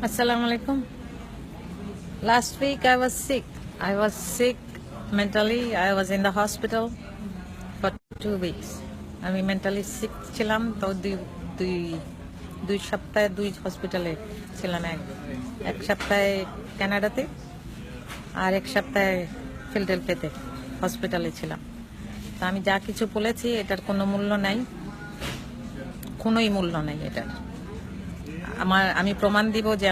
Assalamu alaikum. Last week I was sick. I was sick mentally. I was in the hospital for 2 weeks. আমি mentally sick ছিলাম তো দুই সপ্তাহে দুই হসপিটালে ছিলাম। এক সপ্তাহে কানাডাতে আর এক সপ্তাহে ফিলাডেলফিয়াতে হসপিটালে ছিলাম। তো আমি যা কিছু বলেছি এটার কোনো মূল্য নাই, কোনোই মূল্য নাই এটার। আমি প্রমাণ দিব যে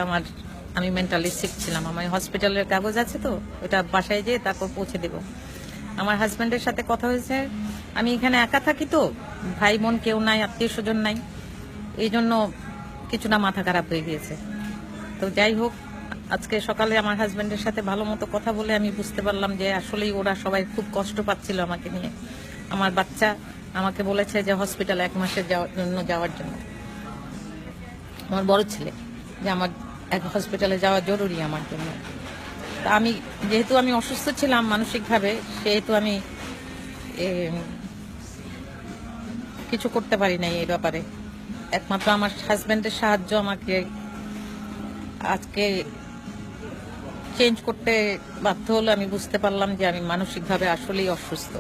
আমি মেন্টালি সিক ছিলাম। আমার হসপিটালের কাগজ আছে, তো ওটা বাসায় যেয়ে তারপর পৌঁছে দেব। আমার হাজব্যান্ডের সাথে কথা হয়েছে, আমি এখানে একা থাকি, তো ভাই বোন কেউ নাই, আত্মীয় স্বজন নাই, এই জন্য কিছুটা মাথা খারাপ হয়ে গিয়েছে। তো যাই হোক, আজকে সকালে আমার হাজব্যান্ডের সাথে ভালো মতো কথা বলে আমি বুঝতে পারলাম যে আসলেই ওরা সবাই খুব কষ্ট পাচ্ছিল আমাকে নিয়ে। আমার বাচ্চা আমাকে বলেছে যে হসপিটালে 1 মাসের যাওয়ার জন্য, আমার বড় ছেলে, যে আমার এক হসপিটালে যাওয়া জরুরি আমার জন্য। তা যেহেতু আমি অসুস্থ ছিলাম মানসিকভাবে, সেহেতু আমি কিছু করতে পারি নাই এই ব্যাপারে। একমাত্র আমার হাজব্যান্ডের সাহায্য আমাকে আজকে চেঞ্জ করতে বাধ্য হলো। আমি বুঝতে পারলাম যে আমি মানসিকভাবে আসলেই অসুস্থ।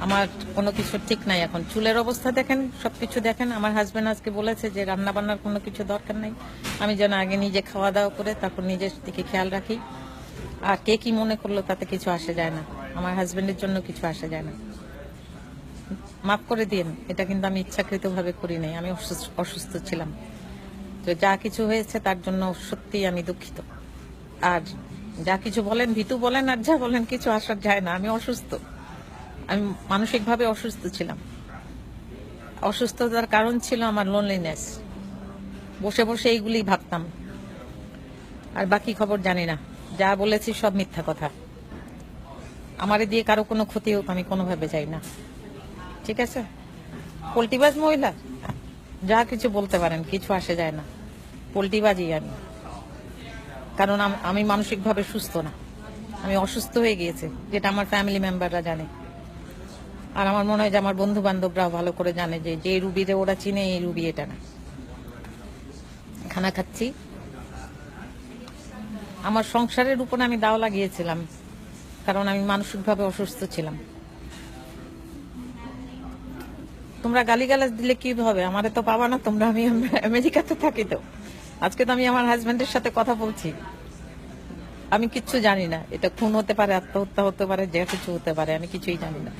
আমার কোনো কিছু ঠিক নাই এখন। চুলের অবস্থা দেখেন, সবকিছু দেখেন। আমার হাজবেন্ড আজকে বলেছে যে রান্না বান্নার কোনো কিছু দরকার নাই, আমি যেন আগে নিজে খাওয়া দাওয়া করে তারপর নিজের দিকে খেয়াল রাখি। আর কে কি মনে করলো তাতে কিছু আসে যায় না, আমার হাজবেন্ডের জন্য কিছু আসে যায় না। মাফ করে দিন, এটা কিন্তু আমি ইচ্ছাকৃতভাবে করি নাই, আমি অসুস্থ ছিলাম। তো যা কিছু হয়েছে তার জন্য সত্যি আমি দুঃখিত। আর যা কিছু বলেন, ভীতু বলেন আর যা বলেন, কিছু আসার যায় না। আমি অসুস্থ, আমি মানসিকভাবে অসুস্থ ছিলাম। অসুস্থতার কারণ ছিল আমার লোনলিনেস। বসে বসে এইগুলি ভাবতাম, আর বাকি খবর জানি না। যা বলেছি সব মিথ্যা কথা। আমারে দিয়ে কারো কোনো ক্ষতি হোক আমি কোনোভাবে চাই না, ঠিক আছে? পোল্টিবাজ মহিলা, যা কিছু বলতে পারেন, কিছু আসে যায় না। পোল্টিবাজই আমি, কারণ আমি মানসিকভাবে সুস্থ না, আমি অসুস্থ হয়ে গিয়েছে, যেটা আমার ফ্যামিলি মেম্বাররা জানে। আর আমার মনে হয় যে আমার বন্ধু বান্ধবরাও ভালো করে জানে যে যে রুবিরে ওরা চিনে, এই রুবি এটা না। খানা খাচ্ছি, আমার সংসারের উপর আমি দাও লাগিয়েছিলাম, কারণ আমি মানসিকভাবে অসুস্থ ছিলাম। তোমরা গালিগালাজ দিলে কি হবে? আমারে তো পাবা না তোমরা, আমি আমেরিকাতে থাকি। তো আজকে তো আমি আমার হাজবেন্ডের সাথে কথা বলছি, আমি কিচ্ছু জানি না। এটা খুন হতে পারে, আত্মহত্যা হতে পারে, যে কিছু হতে পারে, আমি কিছুই জানি না।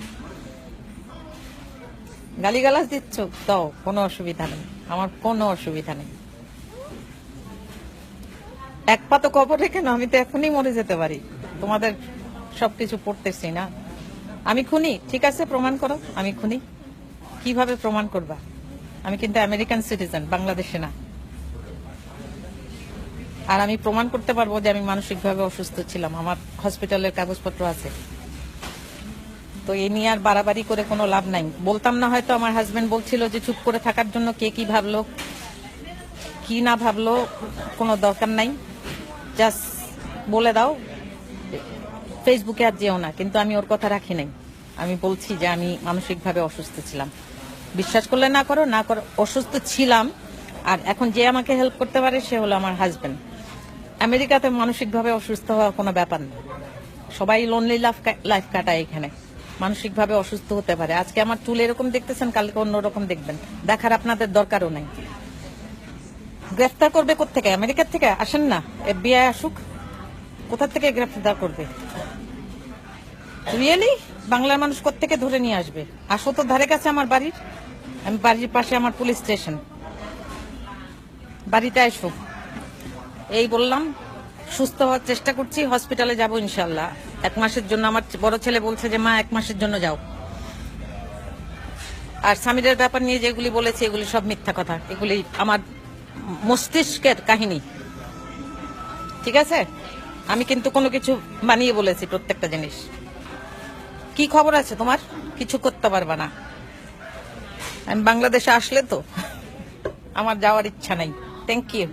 গালিগালাজ দিচ্ছ দাও, কোনো অসুবিধা নেই, আমার কোনো অসুবিধা নেই। এক পা তো কবর রেখে না, আমি তো এখনই মরে যেতে পারি। তোমাদের সবকিছু পড়তেছি না। আমি খুনি, ঠিক আছে, প্রমাণ করো আমি খুনি। কিভাবে প্রমাণ করবা? আমি কিন্তু আমেরিকান সিটিজেন, বাংলাদেশে না। আর আমি প্রমাণ করতে পারবো যে আমি মানসিকভাবে অসুস্থ ছিলাম, আমার হসপিটালের কাগজপত্র আছে। তো এই নিয়ে আর বাড়াবাড়ি করে কোনো লাভ নাই। বলতাম না হয়তো, আমার হাজবেন্ড বলছিল যে চুপ করে থাকার জন্য, কে কি ভাবলো কি না ভাবলো কোনো দরকার নাই, জাস্ট বলে দাও। ফেসবুকে আর যেও না, কিন্তু আমি ওর কথা রাখি নাই। আমি বলছি যে আমি মানসিকভাবে অসুস্থ ছিলাম। বিশ্বাস করলে না করো, না করো, অসুস্থ ছিলাম। আর এখন যে আমাকে হেল্প করতে পারে সে হলো আমার হাজবেন্ড। আমেরিকাতে মানসিকভাবে অসুস্থ হওয়া কোনো ব্যাপার না, সবাই লোনলি লাইফ কাটায়। এখানে মানসিকভাবে অসুস্থ হতে পারে। আজকে আমার চুল এরকম দেখতেছেন, কালকে অন্যরকম দেখবেন, দেখার আপনাদের দরকারও নাই। গ্রেফতার করবে কোত্থেকে? আমেরিকার থেকে আসেন না, FBI আসুক, কোথা থেকে গ্রেফতার করবে? রিয়েলি বাংলার মানুষ কোত্থেকে ধরে নিয়ে আসবে? আসো তো ধারে কাছে আমার বাড়ির, আমি বাড়ির পাশে আমার পুলিশ স্টেশন, বাড়িতে আসো। এই বললাম, সুস্থ হওয়ার চেষ্টা করছি, হসপিটালে যাব ইনশাল্লাহ 1 মাসের জন্য। আমার বড় ছেলে বলছে যে মা 1 মাসের জন্য যাও। আর সামিরের ব্যাপার নিয়ে যেগুলি বলেছি এগুলি সব মিথ্যা কথা, এগুলি আমার মস্তিষ্কের কাহিনী, ঠিক আছে? আমি কিন্তু কোনো কিছু বানিয়ে বলেছি প্রত্যেকটা জিনিস। কি খবর আছে তোমার? কিছু করতে পারবা না। আমি বাংলাদেশে আসলে তো আমার যাওয়ার ইচ্ছা নাই। Thank you.